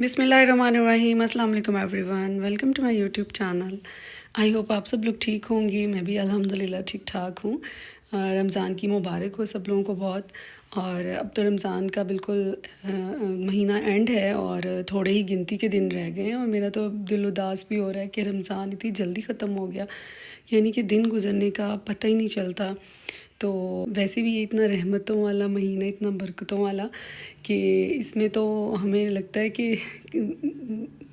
बिस्मिल्लाहिर्रहमानिर्रहीम, अस्सलाम वालेकुम everyone, welcome to my YouTube channel. I hope आप सब लोग ठीक होंगे। मैं भी अल्हम्दुलिल्लाह ठीक ठाक हूँ। रमज़ान की मुबारक हो सब लोगों को बहुत। और अब तो रमज़ान का बिल्कुल महीना एंड है और थोड़े ही गिनती के दिन रह गए हैं और मेरा तो दिल उदास भी हो रहा है कि रमज़ान इतनी जल्दी ख़त्म हो गया, यानी कि दिन गुजरने का पता ही नहीं चलता। तो वैसे भी ये इतना रहमतों वाला महीना, इतना बरकतों वाला कि इसमें तो हमें लगता है कि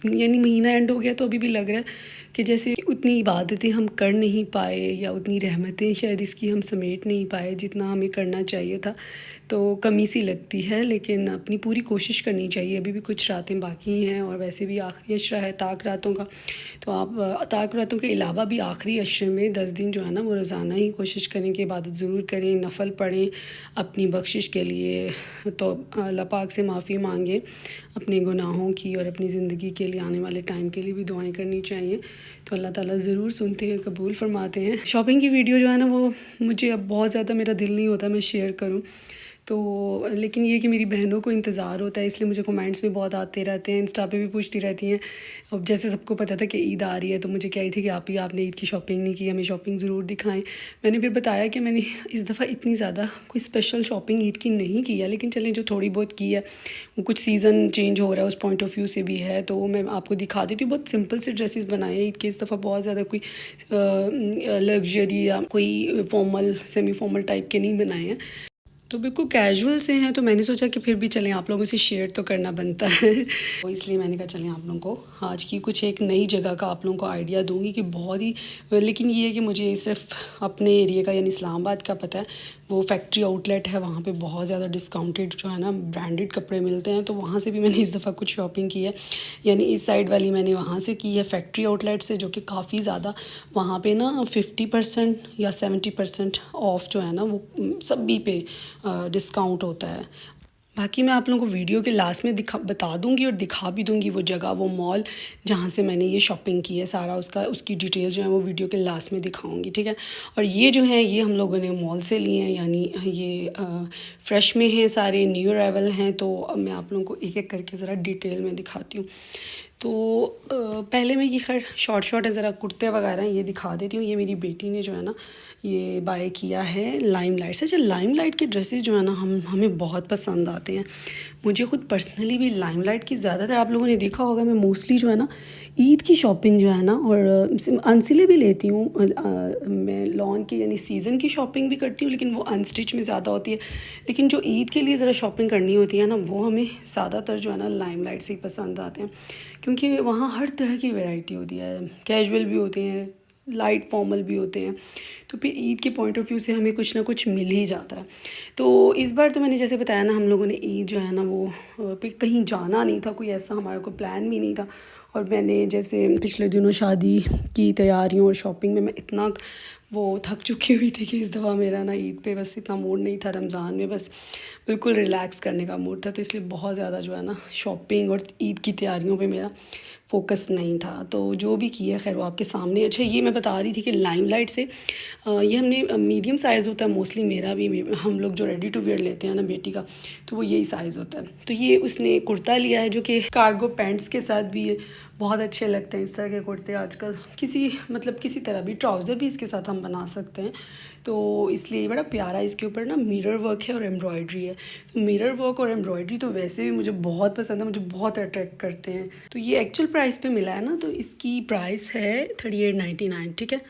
यानी महीना एंड हो गया तो अभी भी लग रहा है कि जैसे उतनी इबादतें हम कर नहीं पाए या उतनी रहमतें शायद इसकी हम समेट नहीं पाए जितना हमें करना चाहिए था। तो कमी सी लगती है, लेकिन अपनी पूरी कोशिश करनी चाहिए। अभी भी कुछ रातें बाकी हैं और वैसे भी आखिरी अशरा है ताक रातों का। तो आप ताक रातों के अलावा भी आखिरी अशरे में 10 दिन जो है ना वो रोज़ाना ही कोशिश करें कि इबादत ज़रूर करें, नफ़ल पढ़ें अपनी बख्शिश के लिए। तो अल्लाह पाक से माफ़ी मांगें अपने गुनाहों की और अपनी ज़िंदगी के लिए, आने वाले टाइम के लिए भी दुआएं करनी चाहिए। तो अल्लाह ताला ज़रूर सुनते हैं, कबूल फरमाते हैं। शॉपिंग की वीडियो जो है ना वो मुझे अब बहुत ज़्यादा मेरा दिल नहीं होता मैं शेयर करूँ, तो लेकिन ये कि मेरी बहनों को इंतज़ार होता है, इसलिए मुझे कमेंट्स में बहुत आते रहते हैं, इंस्टा पे भी पूछती रहती हैं। अब जैसे सबको पता था कि ईद आ रही है तो मुझे कह रही थी कि आपने ईद की शॉपिंग नहीं की, हमें शॉपिंग ज़रूर दिखाएं। मैंने फिर बताया कि मैंने इस दफ़ा इतनी ज़्यादा कोई स्पेशल शॉपिंग ईद की नहीं की है, लेकिन चलें जो थोड़ी बहुत की है वो कुछ सीज़न चेंज हो रहा है उस पॉइंट ऑफ व्यू से भी है, तो मैं आपको दिखा देती हूँ। बहुत सिंपल से ड्रेसेस बनाए हैं ईद के इस दफ़ा, बहुत ज़्यादा कोई लग्जरी या कोई फॉर्मल सेमी फॉर्मल टाइप के नहीं बनाए हैं, तो बिल्कुल कैजुअल से हैं। तो मैंने सोचा कि फिर भी चलें आप लोगों से शेयर तो करना बनता है तो इसलिए मैंने कहा चलें आप लोगों को आज की कुछ एक नई जगह का आप लोगों को आइडिया दूंगी कि बहुत ही, लेकिन ये है कि मुझे सिर्फ अपने एरिया का यानी इस्लामाबाद का पता है। वो फैक्ट्री आउटलेट है, वहाँ पे बहुत ज़्यादा डिस्काउंटेड जो है ना ब्रांडेड कपड़े मिलते हैं, तो वहाँ से भी मैंने इस दफ़ा कुछ शॉपिंग की है। यानी इस साइड वाली मैंने वहाँ से की है फैक्ट्री आउटलेट से, जो कि काफ़ी ज़्यादा वहाँ पे ना 50% या 70% ऑफ जो है ना वो सभी पे डिस्काउंट होता है। बाकी मैं आप लोगों को वीडियो के लास्ट में बता दूंगी और दिखा भी दूंगी वो जगह, वो मॉल जहाँ से मैंने ये शॉपिंग की है, सारा उसकी डिटेल जो है वो वीडियो के लास्ट में दिखाऊंगी, ठीक है। और ये जो है ये हम लोगों ने मॉल से लिए हैं, यानी ये फ़्रेश में हैं, सारे न्यू अराइवल हैं। तो अब मैं आप लोगों को एक एक करके ज़रा डिटेल में दिखाती हूँ। तो पहले मैं ये खैर शॉर्ट है, ज़रा कुर्ते वगैरह ये दिखा देती हूँ। ये मेरी बेटी ने जो है ना ये बाय किया है लाइमलाइट से। अच्छा, लाइमलाइट के ड्रेसेस जो है ना हमें बहुत पसंद आते हैं। मुझे खुद पर्सनली भी लाइमलाइट की ज़्यादातर आप लोगों ने देखा होगा, मैं मोस्टली जो है ना ईद की शॉपिंग जो है ना और अनसिले भी लेती हूँ। मैं लॉन की यानी सीज़न की शॉपिंग भी करती हूँ, लेकिन वो अनस्टिच में ज़्यादा होती है। लेकिन जो ईद के लिए ज़रा शॉपिंग करनी होती है ना वो हमें ज़्यादातर जो है ना लाइमलाइट से ही पसंद आते हैं, क्योंकि वहाँ हर तरह की वैरायटी होती है। कैजुअल भी होते हैं, लाइट फॉर्मल भी होते हैं, तो फिर ईद के पॉइंट ऑफ व्यू से हमें कुछ ना कुछ मिल ही जाता है। तो इस बार तो मैंने जैसे बताया ना हम लोगों ने ईद जो है ना वो कहीं जाना नहीं था, कोई ऐसा हमारा कोई प्लान भी नहीं था। और मैंने जैसे पिछले दिनों शादी की तैयारियों और शॉपिंग में मैं इतना वो थक चुकी हुई थी कि इस दफ़ा मेरा ना ईद पे बस इतना मूड नहीं था। रमज़ान में बस बिल्कुल रिलैक्स करने का मूड था, तो इसलिए बहुत ज़्यादा जो है ना शॉपिंग और ईद की तैयारियों पे मेरा फ़ोकस नहीं था। तो जो भी किया खैर वो आपके सामने। अच्छा, ये मैं बता रही थी कि लाइमलाइट से ये हमने मीडियम साइज़ होता है मोस्टली मेरा भी, हम लोग जो रेडी टू वेयर लेते हैं ना बेटी का, तो वो यही साइज़ होता है। तो ये उसने कुर्ता लिया है जो कि कार्गो पैंट्स के साथ भी बहुत अच्छे लगते हैं। इस तरह के कुर्ते आजकल किसी तरह भी ट्राउज़र भी इसके साथ हम बना सकते हैं, तो इसलिए बड़ा प्यारा। इसके ऊपर ना मिरर वर्क है और एम्ब्रॉयडरी है। तो मिरर वर्क और एम्ब्रॉयडरी तो वैसे भी मुझे बहुत पसंद है, मुझे बहुत अट्रैक्ट करते हैं। तो ये एक्चुअल प्राइस पे मिला है ना, तो इसकी प्राइस है 3899, ठीक है।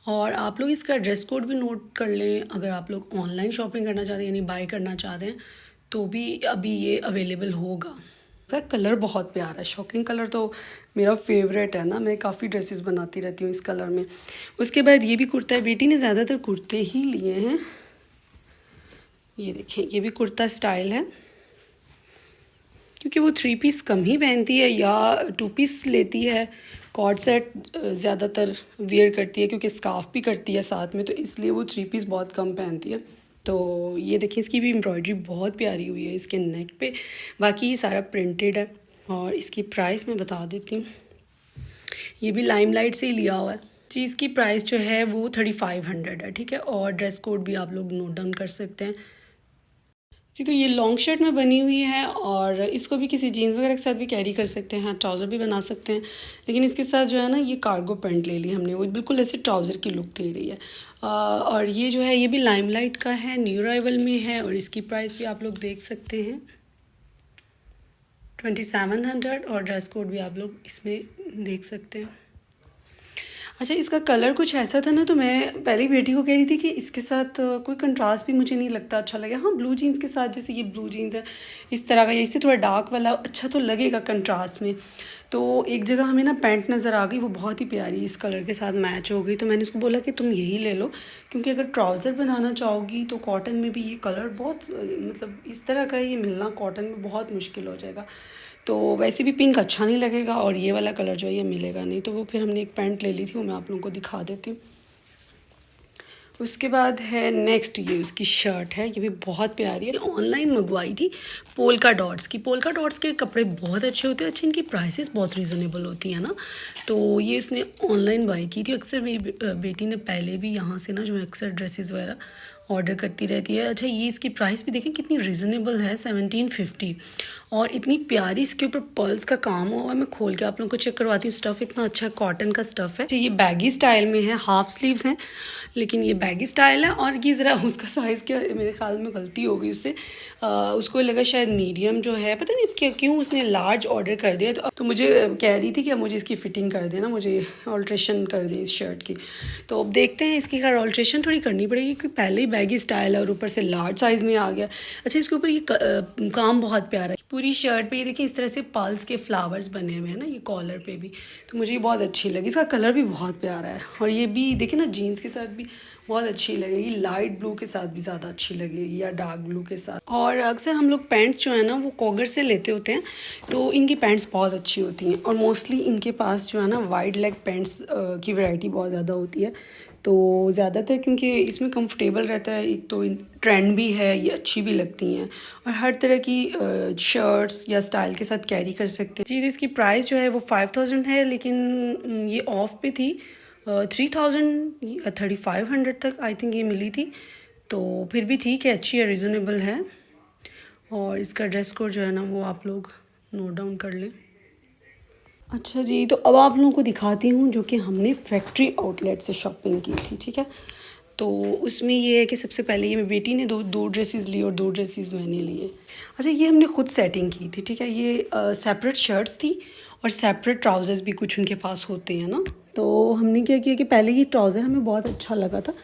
और आप लोग इसका ड्रेस कोड भी नोट कर लें, अगर आप लोग ऑनलाइन शॉपिंग करना चाहते हैं यानी बाय करना चाहते हैं तो भी अभी ये अवेलेबल होगा। इसका कलर बहुत प्यारा है, शॉकिंग कलर तो मेरा फेवरेट है ना, मैं काफ़ी ड्रेसेस बनाती रहती हूँ इस कलर में। उसके बाद ये भी कुर्ता है, बेटी ने ज़्यादातर कुर्ते ही लिए हैं। ये देखें, ये भी कुर्ता स्टाइल है, क्योंकि वो 3 पीस कम ही पहनती है या 2 पीस लेती है। कॉर्ड सेट ज़्यादातर वेयर करती है, क्योंकि स्कार्फ भी करती है साथ में, तो इसलिए वो 3 पीस बहुत कम पहनती है। तो ये देखिए, इसकी भी एम्ब्रॉयडरी बहुत प्यारी हुई है इसके नेक पे। बाकी ये सारा प्रिंटेड है। और इसकी प्राइस मैं बता देती हूँ, ये भी लाइमलाइट से ही लिया हुआ है जी। इसकी प्राइस जो है वो 3500 है, ठीक है। और ड्रेस कोड भी आप लोग नोट डाउन कर सकते हैं। जी, तो ये लॉन्ग शर्ट में बनी हुई है और इसको भी किसी जीन्स वगैरह के साथ भी कैरी कर सकते हैं, ट्राउज़र भी बना सकते हैं। लेकिन इसके साथ जो है ना ये कार्गो पैंट ले ली हमने, वो बिल्कुल ऐसे ट्राउज़र की लुक दे रही है। और ये जो है ये भी लाइमलाइट का है, न्यू अराइवल में है और इसकी प्राइस भी आप लोग देख सकते हैं 2700 और ड्रेस कोड भी आप लोग इसमें देख सकते हैं। अच्छा, इसका कलर कुछ ऐसा था ना, तो मैं पहले ही बेटी को कह रही थी कि इसके साथ कोई कंट्रास्ट भी मुझे नहीं लगता अच्छा लगे। हाँ, ब्लू जीन्स के साथ, जैसे ये ब्लू जीन्स है इस तरह का, या इससे थोड़ा डार्क वाला अच्छा तो लगेगा कंट्रास्ट में। तो एक जगह हमें ना पैंट नज़र आ गई, वो बहुत ही प्यारी इस कलर के साथ मैच हो गई, तो मैंने उसको बोला कि तुम यही ले लो, क्योंकि अगर ट्राउज़र बनाना चाहोगी तो कॉटन में भी ये कलर बहुत मतलब इस तरह का ये मिलना कॉटन में बहुत मुश्किल हो जाएगा। तो वैसे भी पिंक अच्छा नहीं लगेगा और ये वाला कलर जो है ये मिलेगा नहीं, तो वो फिर हमने एक पैंट ले ली थी, वो मैं आप लोगों को दिखा देती हूँ। उसके बाद है नेक्स्ट, ये उसकी शर्ट है, ये भी बहुत प्यारी है, ऑनलाइन मंगवाई थी पोल्का डॉट्स की। पोल्का डॉट्स के कपड़े बहुत अच्छे होते हैं, अच्छे इनकी प्राइसेस बहुत रीज़नेबल होती हैं ना, तो ये उसने ऑनलाइन बाई की थी। अक्सर मेरी बेटी ने पहले भी यहाँ से ना जो अक्सर ड्रेसेस वगैरह ऑर्डर करती रहती है। अच्छा, ये इसकी प्राइस भी देखें कितनी रीज़नेबल है, 1750, और इतनी प्यारी इसके ऊपर पर्ल्स का काम हुआ है। मैं खोल के आप लोगों को चेक करवाती हूँ, स्टफ़ इतना अच्छा कॉटन का स्टफ़ है। ये बैगी स्टाइल में है, हाफ स्लीव्स हैं लेकिन ये बैगी स्टाइल है। और ये ज़रा उसका साइज़ क्या, मेरे ख्याल में गलती हो गई उससे, उसको लगा शायद मीडियम जो है, पता नहीं क्यों उसने लार्ज ऑर्डर कर दिया। तो मुझे कह रही थी कि अब मुझे इसकी फ़िटिंग कर देना, मुझे ऑल्ट्रेशन कर दें इस शर्ट की। तो अब देखते हैं, इसकी खैर ऑल्ट्रेशन थोड़ी करनी पड़ेगी क्योंकि पहले ही बैगी स्टाइल है और ऊपर से लार्ज साइज़ में आ गया। अच्छा, इसके ऊपर ये काम बहुत प्यारा है, पूरी शर्ट पे ये देखिए इस तरह से पल्स के फ्लावर्स बने हुए हैं ना, ये कॉलर पे भी, तो मुझे ये बहुत अच्छी लगी। इसका कलर भी बहुत प्यारा है और ये भी देखिए ना जीन्स के साथ भी बहुत अच्छी लगेगी, लाइट ब्लू के साथ भी ज़्यादा अच्छी लगेगी या डार्क ब्लू के साथ। और अक्सर हम लोग पैंट्स जो है ना वो कॉगर से लेते होते हैं, तो इनकी पैंट्स बहुत अच्छी होती हैं और मोस्टली इनके पास जो है ना वाइड लेग पैंट्स की वैरायटी बहुत ज़्यादा होती है। तो ज़्यादातर क्योंकि इसमें कंफर्टेबल रहता है, एक तो ट्रेंड भी है, ये अच्छी भी लगती हैं और हर तरह की शर्ट्स या स्टाइल के साथ कैरी कर सकते हैं। जी, इसकी प्राइस जो है वो 5000 है, लेकिन ये ऑफ पे थी 3000 या 3500 तक आई थिंक ये मिली थी, तो फिर भी ठीक है, अच्छी है, रिजनेबल है। और इसका ड्रेस कोड जो है ना वो आप लोग नोट डाउन कर लें। अच्छा जी, तो अब आप लोगों को दिखाती हूँ जो कि हमने फैक्ट्री आउटलेट से शॉपिंग की थी, ठीक है। तो उसमें ये है कि सबसे पहले ये मेरी बेटी ने दो ड्रेसेस ली और 2 ड्रेसेस मैंने लिए। अच्छा, ये हमने खुद सेटिंग की थी, ठीक है। ये सेपरेट शर्ट्स थी और सेपरेट ट्राउज़र्स भी कुछ उनके पास होते हैं ना, तो हमने क्या किया कि पहले ये ट्राउज़र हमें बहुत अच्छा लगा था।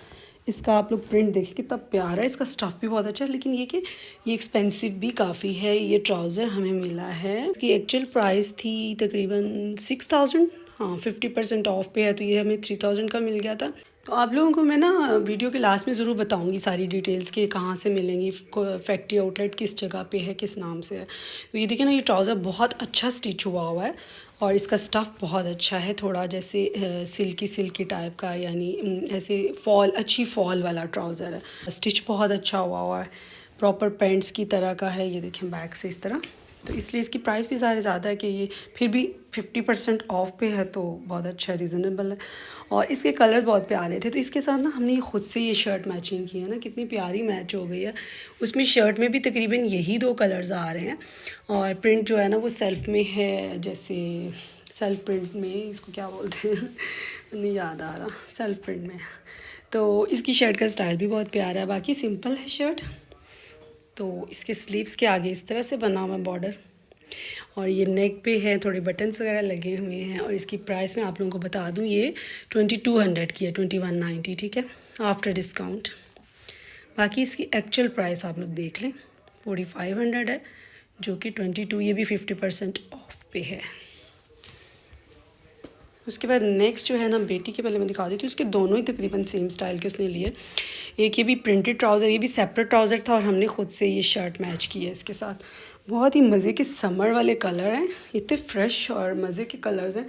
इसका आप लोग प्रिंट देखें कितना प्यारा है, इसका स्टफ़ भी बहुत अच्छा है, लेकिन ये कि ये एक्सपेंसिव भी काफ़ी है। ये ट्राउज़र हमें मिला है, इसकी एक्चुअल प्राइस थी तकरीबन 6000, हाँ 50% ऑफ पे है, तो ये हमें 3000 का मिल गया था। तो आप लोगों को मैं ना वीडियो के लास्ट में ज़रूर बताऊंगी सारी डिटेल्स कि कहाँ से मिलेंगी, फैक्ट्री आउटलेट किस जगह पे है, किस नाम से है। तो ये देखिए ना, ये ट्राउज़र बहुत अच्छा स्टिच हुआ है और इसका स्टफ़ बहुत अच्छा है, थोड़ा जैसे सिल्की टाइप का, यानी ऐसे अच्छी फॉल वाला ट्राउज़र है। स्टिच बहुत अच्छा हुआ है, प्रॉपर पैंट्स की तरह का है। ये देखें बैक से इस तरह, तो इसलिए इसकी प्राइस भी ज़्यादा है कि ये फिर भी 50% ऑफ पे है, तो बहुत अच्छा रीज़नेबल है। और इसके कलर्स बहुत प्यारे थे, तो इसके साथ ना हमने खुद से ये शर्ट मैचिंग की है ना, कितनी प्यारी मैच हो गई है। उसमें शर्ट में भी तकरीबन यही 2 कलर्स आ रहे हैं और प्रिंट जो है ना वो सेल्फ में है, जैसे सेल्फ प्रिंट में इसको क्या बोलते हैं नहीं याद आ रहा, सेल्फ प्रिंट में। तो इसकी शर्ट का स्टाइल भी बहुत प्यारा है, बाकी सिंपल है शर्ट। तो इसके स्लीव्स के आगे इस तरह से बना हुआ बॉर्डर और ये नेक पे है, थोड़े बटन्स वगैरह लगे हुए हैं। और इसकी प्राइस मैं आप लोगों को बता दूं, ये 2200 की है, 2190, ठीक है, आफ्टर डिस्काउंट। बाकी इसकी एक्चुअल प्राइस आप लोग देख लें, 4500 है, जो कि 22, ये भी 50% ऑफ पे है। उसके बाद नेक्स्ट जो है ना बेटी के, पहले मैं दिखा देती हूँ, उसके दोनों ही तकरीबन सेम स्टाइल के उसने लिए। एक ये भी प्रिंटेड ट्राउज़र, ये भी सेपरेट ट्राउज़र था और हमने खुद से ये शर्ट मैच की है इसके साथ। बहुत ही मज़े के समर वाले कलर हैं, इतने फ्रेश और मज़े के कलर्स हैं।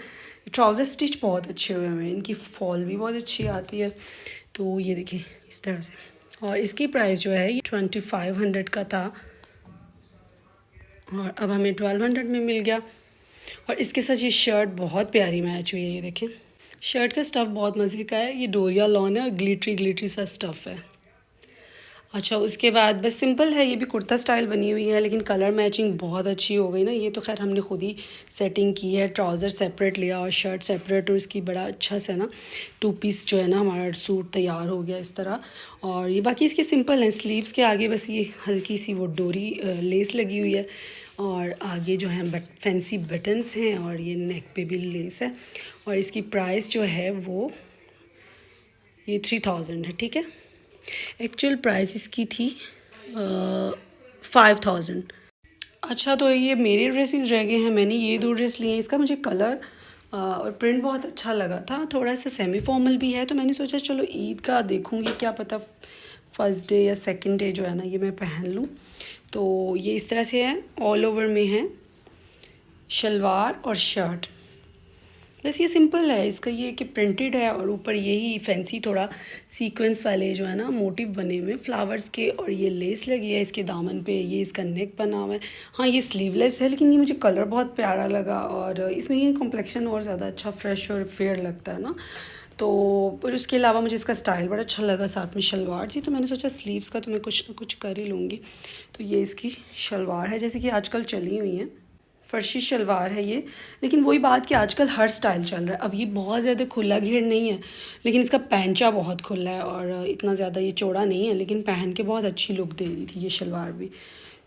ट्राउज़र स्टिच बहुत अच्छे हुए हैं, इनकी फॉल भी बहुत अच्छी आती है। तो ये देखिए इस तरह से, और इसकी प्राइस जो है ये 2500 का था और अब हमें 1200 में मिल गया। और इसके साथ ये शर्ट बहुत प्यारी मैच हुई है, ये देखें। शर्ट का स्टफ़ बहुत मज़े का है, ये डोरिया लॉन है और ग्लिटरी सा स्टफ़ है। अच्छा, उसके बाद बस सिंपल है, ये भी कुर्ता स्टाइल बनी हुई है, लेकिन कलर मैचिंग बहुत अच्छी हो गई ना। ये तो खैर हमने खुद ही सेटिंग की है, ट्राउज़र सेपरेट लिया और शर्ट सेपरेट, और इसकी बड़ा अच्छा से ना 2 पीस जो है ना हमारा सूट तैयार हो गया इस तरह। और ये बाकी इसके सिंपल हैं, स्लीव्स के आगे बस ये हल्की सी वो डोरी लेस लगी हुई है, और आगे जो है फैंसी बटन्स हैं, और ये नेक पे भी लेस है। और इसकी प्राइस जो है वो ये 3000 है, ठीक है। एक्चुअल प्राइस इसकी थी 5000। अच्छा, तो ये मेरे ड्रेसेस रह गए हैं, मैंने ये 2 ड्रेस लिए हैं। इसका मुझे कलर और प्रिंट बहुत अच्छा लगा था, थोड़ा सा सेमी फॉर्मल भी है, तो मैंने सोचा चलो ईद का देखूँगी, क्या पता फर्स्ट डे या सेकंड डे जो है ना ये मैं पहन लूँ। तो ये इस तरह से है, ऑल ओवर में है शलवार और शर्ट। बस ये सिंपल है, इसका ये कि प्रिंटेड है, और ऊपर यही फैंसी थोड़ा सीक्वेंस वाले जो है ना मोटिव बने हुए फ्लावर्स के, और ये लेस लगी है इसके दामन पे, ये इसका नेक बना हुआ है। हाँ, ये स्लीवलेस है, लेकिन ये मुझे कलर बहुत प्यारा लगा, और इसमें ये कॉम्प्लेक्शन और ज़्यादा अच्छा फ्रेश और फेयर लगता है ना। तो पर उसके अलावा मुझे इसका स्टाइल बड़ा अच्छा लगा, साथ में शलवार थी, तो मैंने सोचा स्लीव्स का तो मैं कुछ ना कुछ कर ही लूँगी। तो ये इसकी शलवार है, जैसे कि आजकल चली हुई हैं, फर्शी शलवार है ये। लेकिन वही बात कि आजकल हर स्टाइल चल रहा है, अब ये बहुत ज़्यादा खुला घेर नहीं है, लेकिन इसका पैंचा बहुत खुला है, और इतना ज़्यादा ये चौड़ा नहीं है, लेकिन पहन के बहुत अच्छी लुक दे रही थी ये शलवार भी।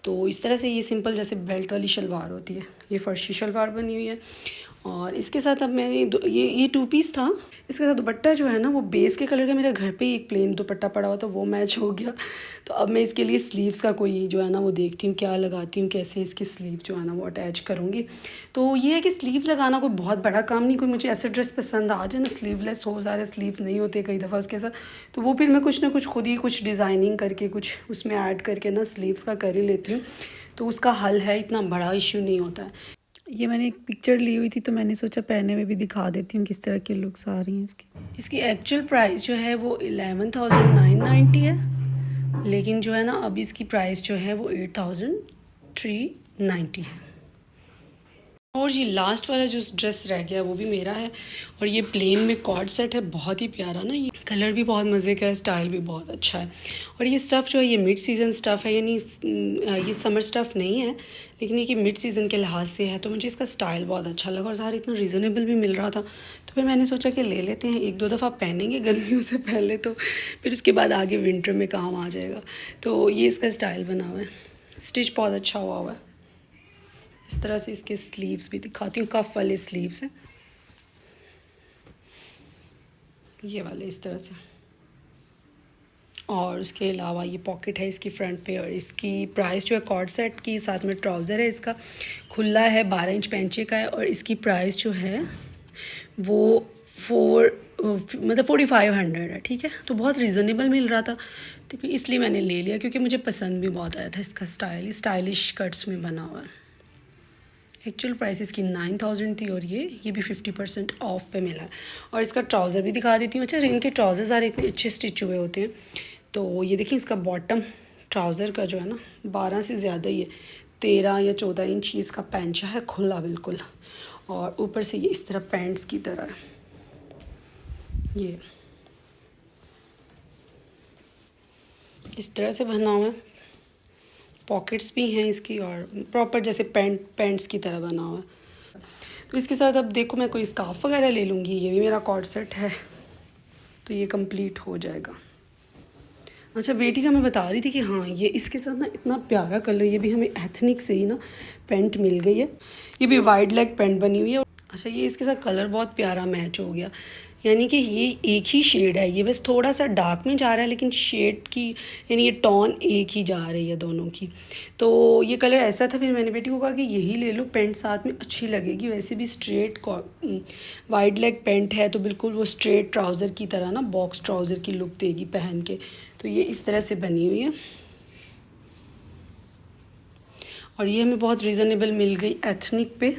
तो इस तरह से ये सिंपल जैसे बेल्ट वाली शलवार होती है, ये फर्शी शलवार बनी हुई है। और इसके साथ अब मैंने ये 2 पीस था। इसके साथ दुपट्टा जो है ना वो बेस के कलर का, मेरे घर पे ही एक प्लेन दुपट्टा पड़ा हुआ था, वो मैच हो गया। तो अब मैं इसके लिए स्लीव्स का कोई जो है ना वो देखती हूँ क्या लगाती हूँ, कैसे इसकी स्लीव जो है ना वो अटैच करूँगी। तो ये है कि स्लीव्स लगाना कोई बहुत बड़ा काम नहीं, कोई मुझे ऐसे ड्रेस पसंद आ जाए ना स्लीवलेस हो, ज़्यादा स्लीव्स नहीं होते कई दफ़ा उसके साथ, तो वो फिर मैं कुछ ना कुछ खुद ही कुछ डिज़ाइनिंग करके कुछ उसमें ऐड करके ना स्लीव्स का कर ही लेती हूँ। तो उसका हल है, इतना बड़ा इशू नहीं होता है। ये मैंने एक पिक्चर ली हुई थी, तो मैंने सोचा पहने में भी दिखा देती हूँ किस तरह की लुक्स आ रही हैं इसकी एक्चुअल प्राइस जो है वो 11,990 है, लेकिन जो है ना अभी इसकी प्राइस जो है वो 8,390 है। और ये लास्ट वाला जो ड्रेस रह गया वो भी मेरा है, और ये प्लेन में कॉर्ड सेट है, बहुत ही प्यारा ना, ये कलर भी बहुत मज़े का है, स्टाइल भी बहुत अच्छा है। और ये स्टफ़ जो है ये मिड सीज़न स्टफ़ है, यानी ये समर स्टफ़ नहीं है, लेकिन ये कि मिड सीज़न के लिहाज से है, तो मुझे इसका स्टाइल बहुत अच्छा लगा, और सारा इतना रीज़नेबल भी मिल रहा था, तो फिर मैंने सोचा कि ले लेते हैं, 1-2 दफ़ा पहनेंगे गर्मियों से पहले, तो फिर उसके बाद आगे विंटर में काम आ जाएगा। तो ये इसका स्टाइल बना हुआ है, स्टिच बहुत अच्छा हुआ है। इस तरह से इसके स्लीव्स भी दिखाती हूँ, कफ वाले स्लीव्स हैं ये वाले इस तरह से, और उसके अलावा ये पॉकेट है इसकी फ्रंट पे, और इसकी प्राइस जो है कॉर्ड सेट की साथ में ट्राउज़र है, इसका खुला है, 12 इंच पैंचे का है, और इसकी प्राइस जो है वो 4500 है, ठीक है। तो बहुत रीज़नेबल मिल रहा था, तो फिर इसलिए मैंने ले लिया, क्योंकि मुझे पसंद भी बहुत आया था इसका स्टाइल, स्टाइलिश कट्स में बना हुआ है। एक्चुअल प्राइस इसकी 9000 थी, और ये भी 50% ऑफ पे मिला है। और इसका ट्राउज़र भी दिखा देती हूँ। अच्छा, इनके ट्राउज़र सारे इतने अच्छे स्टिच हुए होते हैं। तो ये देखिए इसका बॉटम ट्राउज़र का जो है ना 12 से ज़्यादा ही है, 13 या 14 इंच इसका पैंचा है, खुला बिल्कुल, और ऊपर से ये इस तरह पैंट्स की तरह है, ये इस तरह से बना हुआ है, पॉकेट्स भी हैं इसकी, और प्रॉपर जैसे पैंट्स की तरह बना हुआ है। तो इसके साथ अब देखो मैं कोई स्कार्फ वगैरह ले लूँगी, ये भी मेरा कॉर्ड सेट है, तो ये कंप्लीट हो जाएगा। अच्छा, बेटी का मैं बता रही थी कि हाँ ये इसके साथ ना इतना प्यारा कलर, ये भी हमें एथनिक से ही ना पैंट मिल गई है, ये भी वाइड लेग पैंट बनी हुई है। अच्छा, ये इसके साथ कलर बहुत प्यारा मैच हो गया, यानी कि ये एक ही शेड है, ये बस थोड़ा सा डार्क में जा रहा है, लेकिन शेड की यानी ये टोन एक ही जा रही है दोनों की। तो ये कलर ऐसा था, फिर मैंने बेटी को कहा कि यही ले लो, पैंट साथ में अच्छी लगेगी, वैसे भी स्ट्रेट वाइड लेग पैंट है, तो बिल्कुल वो स्ट्रेट ट्राउज़र की तरह ना बॉक्स ट्राउज़र की लुक देगी पहन के। तो ये इस तरह से बनी हुई है, और ये हमें बहुत रीज़नेबल मिल गई एथनिक पे।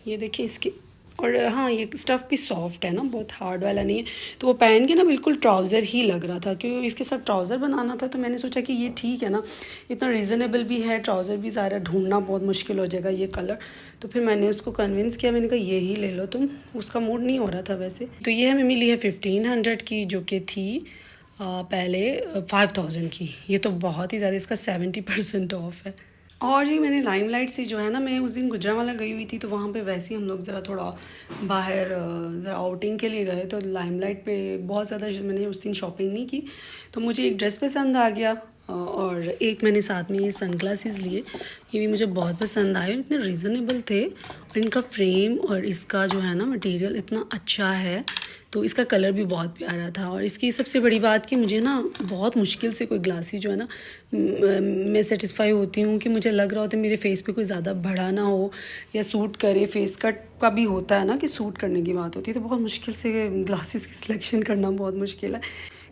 ये देखिए इसके, और हाँ ये स्टफ़ भी सॉफ्ट है ना, बहुत हार्ड वाला नहीं है, तो वो पहन के ना बिल्कुल ट्राउज़र ही लग रहा था, क्योंकि इसके साथ ट्राउज़र बनाना था, तो मैंने सोचा कि ये ठीक है ना, इतना रीज़नेबल भी है, ट्राउज़र भी ज़्यादा ढूंढना बहुत मुश्किल हो जाएगा ये कलर। तो फिर मैंने उसको कन्विंस किया, मैंने कहा यही ले लो तुम, उसका मूड नहीं हो रहा था वैसे। तो ये हमें मिली है 1500 की, जो कि थी पहले 5000 की। ये तो बहुत ही ज़्यादा, इसका 70% ऑफ है। और जी मैंने लाइमलाइट से जो है ना, मैं उस दिन गुजरांवाला गई हुई थी, तो वहाँ पे वैसे ही हम लोग ज़रा थोड़ा बाहर ज़रा आउटिंग के लिए गए, तो लाइमलाइट पे बहुत ज़्यादा मैंने उस दिन शॉपिंग नहीं की। तो मुझे एक ड्रेस पसंद आ गया, और एक मैंने साथ में ये सनग्लासेस लिए। ये भी मुझे बहुत पसंद आए, इतने रीज़नेबल थे, और इनका फ्रेम और इसका जो है ना मटेरियल इतना अच्छा है, तो इसका कलर भी बहुत प्यारा था। और इसकी सबसे बड़ी बात कि मुझे ना बहुत मुश्किल से कोई ग्लासेस जो है ना, मैं सेटिस्फाई होती हूँ कि मुझे लग रहा होता है मेरे फेस पे कोई ज़्यादा बड़ा ना हो या सूट करे। फेस कट का भी होता है ना कि सूट करने की बात होती है, तो बहुत मुश्किल से ग्लासेस की सिलेक्शन करना बहुत मुश्किल है,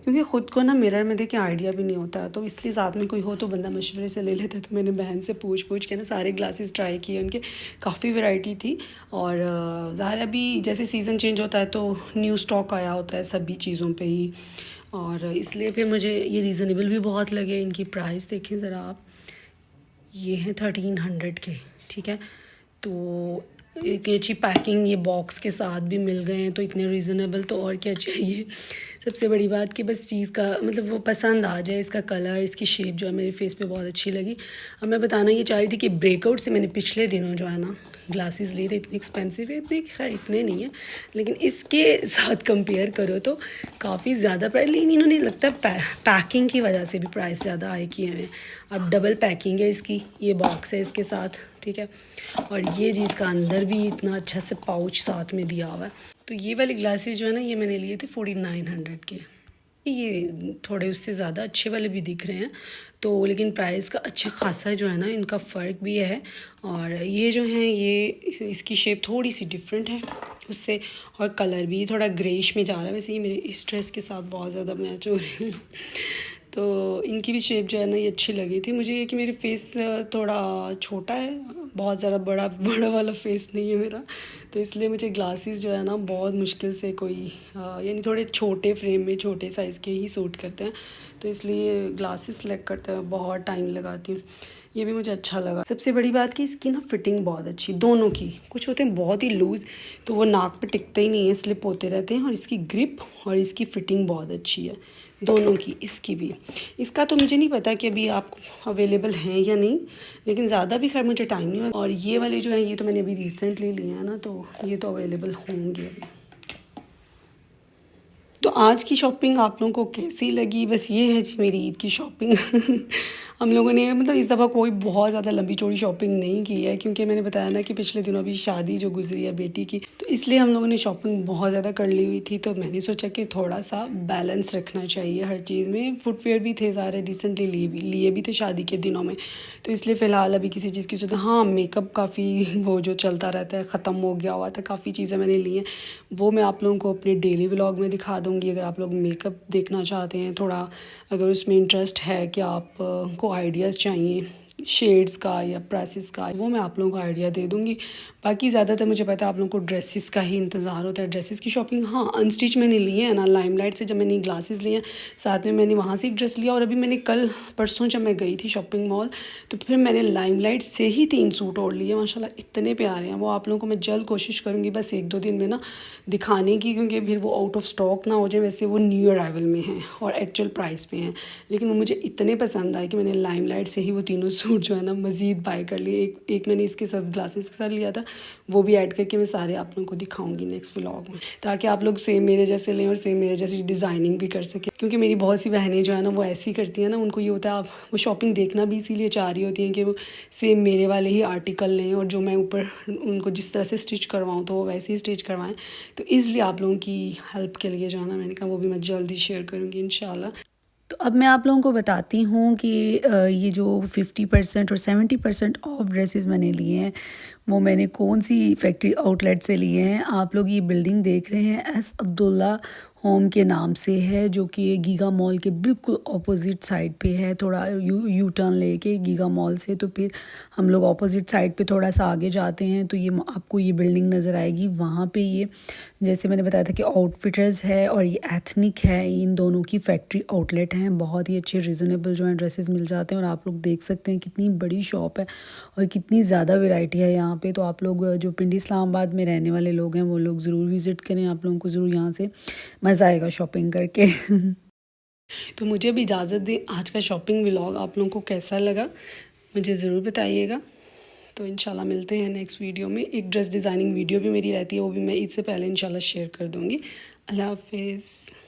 क्योंकि ख़ुद को ना मिरर में देख के आइडिया भी नहीं होता है। तो इसलिए साथ में कोई हो तो बंदा मशवरे से ले लेता है। तो मैंने बहन से पूछ पूछ के ना सारे ग्लासेस ट्राई किए, उनके काफ़ी वैरायटी थी। और ज़ाहिर है अभी जैसे सीज़न चेंज होता है तो न्यू स्टॉक आया होता है सभी चीज़ों पे ही, और इसलिए फिर मुझे ये रीज़नेबल भी बहुत लगे। इनकी प्राइस देखें ज़रा आप, ये हैं 1300 के, ठीक है। तो इतनी अच्छी पैकिंग, ये बॉक्स के साथ भी मिल गए हैं, तो इतने रीज़नेबल तो और क्या चाहिए। सबसे बड़ी बात कि बस चीज़ का मतलब वो पसंद आ जाए, इसका कलर, इसकी शेप जो है मेरे फेस पे बहुत अच्छी लगी। अब मैं बताना ये चाह रही थी कि ब्रेकआउट से मैंने पिछले दिनों जो है ना ग्लासेस लिए थे, इतने एक्सपेंसिव है, इतने खैर इतने नहीं है, लेकिन इसके साथ कंपेयर करो तो काफ़ी ज़्यादा प्राइस। लेकिन इन्होंने लगता है पैकिंग की वजह से भी प्राइस ज़्यादा हाई किए हैं। अब डबल पैकिंग है इसकी, ये बॉक्स है इसके साथ, ठीक है। और ये जी इसका अंदर भी इतना अच्छा से पाउच साथ में दिया हुआ है। तो ये वाली ग्लासेस जो है ना, ये मैंने लिए थे 4900 के। ये थोड़े उससे ज़्यादा अच्छे वाले भी दिख रहे हैं, तो लेकिन प्राइस का अच्छा खासा जो है ना इनका फ़र्क भी है। और ये जो हैं ये इसकी शेप थोड़ी सी डिफरेंट है उससे, और कलर भी थोड़ा ग्रेइश में जा रहा है। वैसे ये मेरे इस ड्रेस के साथ बहुत ज़्यादा मैच हो रही है। तो इनकी भी शेप जो है ना ये अच्छी लगी थी मुझे। ये कि मेरे फेस थोड़ा छोटा है, बहुत ज़्यादा बड़ा बड़ा वाला फेस नहीं है मेरा, तो इसलिए मुझे ग्लासेस जो है ना बहुत मुश्किल से कोई यानी थोड़े छोटे फ्रेम में छोटे साइज़ के ही सूट करते हैं, तो इसलिए ग्लासेस सेलेक्ट करते हुए बहुत टाइम लगाती हूँ। ये भी मुझे अच्छा लगा। सबसे बड़ी बात कि इसकी ना फिटिंग बहुत अच्छी, दोनों की। कुछ होते हैं बहुत ही लूज़, तो वो नाक पे टिकते ही नहीं है, स्लिप होते रहते हैं, और इसकी ग्रिप और इसकी फ़िटिंग बहुत अच्छी है दोनों की। इसकी भी, इसका तो मुझे नहीं पता कि अभी आप अवेलेबल हैं या नहीं, लेकिन ज़्यादा भी खैर मुझे टाइम नहीं हुआ। और ये वाले जो हैं ये तो मैंने अभी रिसेंटली लिए हैं ना, तो ये तो अवेलेबल होंगे अभी। तो आज की शॉपिंग आप लोगों को कैसी लगी? बस ये है जी मेरी ईद की शॉपिंग। हम लोगों ने मतलब इस दफ़ा कोई बहुत ज़्यादा लंबी चौड़ी शॉपिंग नहीं की है, क्योंकि मैंने बताया ना कि पिछले दिनों अभी शादी जो गुजरी है बेटी की, तो इसलिए हम लोगों ने शॉपिंग बहुत ज़्यादा कर ली हुई थी। तो मैंने सोचा कि थोड़ा सा बैलेंस रखना चाहिए हर चीज़ में। फुटवेयर भी थे सारे रिसेंटली लिए भी थे शादी के दिनों में, तो इसलिए फ़िलहाल अभी किसी चीज़ की सोचा। हाँ, मेकअप काफ़ी वो जो चलता रहता है ख़त्म हो गया हुआ था, काफ़ी चीज़ें मैंने ली हैं, वो मैं आप लोगों को अपने डेली व्लॉग में दिखा दूँगी। अगर आप लोग मेकअप देखना चाहते हैं थोड़ा, अगर उसमें इंटरेस्ट है कि आप को आइडियाज़ चाहिए शेड्स का या प्रेसेस का, वो मैं आप लोगों को आइडिया दे दूँगी। बाकी ज़्यादातर मुझे पता है आप लोगों को ड्रेसेस का ही इंतज़ार होता है, ड्रेसेस की शॉपिंग। हाँ, अनस्टिच मैंने लिए हैं ना लाइमलाइट से, जब मैंने ग्लासेस लिए हैं साथ में मैंने वहाँ से एक ड्रेस लिया, और अभी मैंने कल परसों जब मैं गई थी शॉपिंग मॉल, तो फिर मैंने लाइमलाइट से ही 3 सूट और लिए। माशाल्लाह इतने प्यारे हैं, वो आप लोगों को मैं जल्द कोशिश करूँगी बस 1-2 दिन में ना दिखाने की, क्योंकि फिर वो आउट ऑफ स्टॉक ना हो जाए। वैसे वो न्यू अराइवल में हैं और एक्चुअल प्राइस पे हैं, लेकिन वो मुझे इतने पसंद आए कि मैंने लाइमलाइट से ही वो तीनों सूट जो है ना मज़ीद बाय कर लिए। एक मैंने इसके साथ ग्लासेस के साथ लिया था, वो भी ऐड करके मैं सारे आप लोगों को दिखाऊंगी नेक्स्ट व्लॉग में, ताकि आप लोग सेम मेरे जैसे लें और सेम मेरे जैसी डिज़ाइनिंग भी कर सकें। क्योंकि मेरी बहुत सी बहनें जो है ना वो ऐसी करती हैं ना, उनको ये होता है आप वो शॉपिंग देखना भी इसीलिए चाह रही होती हैं कि वो सेम मेरे वाले ही आर्टिकल लें, और जो मैं ऊपर उनको जिस तरह से स्टिच करवाऊँ तो वो वैसे ही स्टिच करवाएं। तो इसलिए आप लोगों की हेल्प के लिए जो है ना मैंने कहा वो भी मैं जल्दी शेयर करूँगी इंशाल्लाह। तो अब मैं आप लोगों को बताती हूँ कि ये जो 50% और 70% ऑफ ड्रेसेस मैंने लिए हैं, वो मैंने कौन सी फैक्ट्री आउटलेट से लिए हैं। आप लोग ये बिल्डिंग देख रहे हैं, एस अब्दुल्ला होम के नाम से है, जो कि गीगा मॉल के बिल्कुल ऑपोजिट साइड पे है। थोड़ा यू टर्न लेके गीगा मॉल से, तो फिर हम लोग ऑपोजिट साइड पे थोड़ा सा आगे जाते हैं तो ये आपको ये बिल्डिंग नज़र आएगी। वहाँ पे ये जैसे मैंने बताया था कि आउटफिटर्स है और ये एथनिक है, इन दोनों की फैक्ट्री आउटलेट हैं। बहुत ही अच्छे रिजनेबल जो है ड्रेसेस मिल जाते हैं, और आप लोग देख सकते हैं कितनी बड़ी शॉप है और कितनी ज़्यादा वैरायटी है यहाँ पे। तो आप लोग जो पिंडी इस्लामाबाद में रहने वाले लोग हैं वो लोग ज़रूर विज़िट करें, आप लोगों को ज़रूर यहाँ से मज़ा आएगा शॉपिंग करके। तो मुझे भी इजाज़त दें। आज का शॉपिंग व्लॉग आप लोगों को कैसा लगा मुझे ज़रूर बताइएगा। तो इंशाल्लाह मिलते हैं नेक्स्ट वीडियो में। एक ड्रेस डिज़ाइनिंग वीडियो भी मेरी रहती है, वो भी मैं ईद से पहले इंशाल्लाह शेयर कर दूँगी। अल्लाह हाफ़िज़।